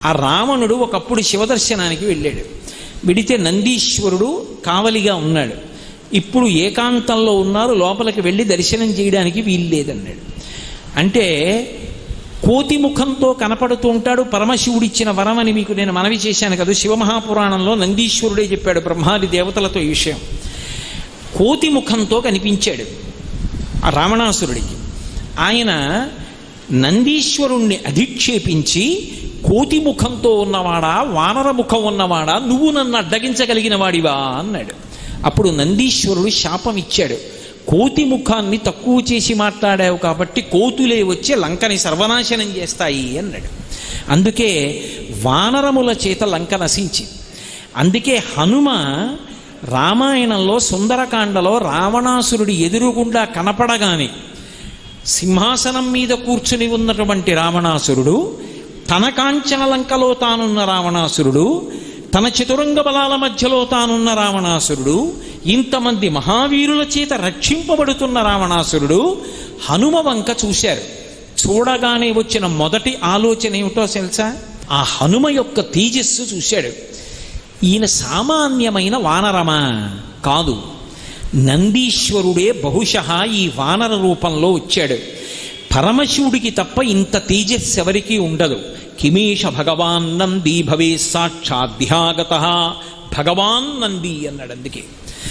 ఆ రావణుడు ఒకప్పుడు శివదర్శనానికి వెళ్ళాడు. వెడితే నందీశ్వరుడు కావలిగా ఉన్నాడు. ఇప్పుడు ఏకాంతంలో ఉన్నారు, లోపలికి వెళ్ళి దర్శనం చేయడానికి వీలు లేదన్నాడు. అంటే కోతి ముఖంతో కనపడుతూ ఉంటాడు, పరమశివుడిచ్చిన వరం అని మీకు నేను మనవి చేశాను కదా. శివమహాపురాణంలో నందీశ్వరుడే చెప్పాడు బ్రహ్మాది దేవతలతో ఈ విషయం. కోతి ముఖంతో కనిపించాడు ఆ రావణాసురుడికి. ఆయన నందీశ్వరుణ్ణి అధిక్షేపించి, కోతి ముఖంతో ఉన్నవాడా, వానర ముఖం ఉన్నవాడా, నువ్వు నన్ను అడ్డగించగలిగిన వాడివా అన్నాడు. అప్పుడు నందీశ్వరుడు శాపం ఇచ్చాడు, కోతి ముఖాన్ని తక్కువ చేసి మాట్లాడావు కాబట్టి కోతులే వచ్చి లంకని సర్వనాశనం చేస్తాయి అన్నాడు. అందుకే వానరముల చేత లంక నశించింది. అందుకే హనుమ రామాయణంలో సుందరకాండలో రావణాసురుడి ఎదురుగుండా కనపడగానే సింహాసనం మీద కూర్చుని ఉన్నటువంటి రావణాసురుడు, తన కాంచన లంకలో తానున్న రావణాసురుడు, తన చతురంగ బలాల మధ్యలో తానున్న రావణాసురుడు, ఇంతమంది మహావీరుల చేత రక్షింపబడుతున్న రావణాసురుడు హనుమ వంక చూశారు. చూడగానే వచ్చిన మొదటి ఆలోచన ఏమిటో తెలుసా? ఆ హనుమ యొక్క తేజస్సు చూశాడు. ఈయన సామాన్యమైన వానరమా? కాదు, నందీశ్వరుడే బహుశః ఈ వానర రూపంలో వచ్చాడు. పరమశివుడికి తప్ప ఇంత తేజస్సు ఎవరికీ ఉండదు. కిమేష భగవాన్ నంది భవే సాక్షాద్ధ్యాగత భగవాన్ నంది అన్నాడు. అందుకే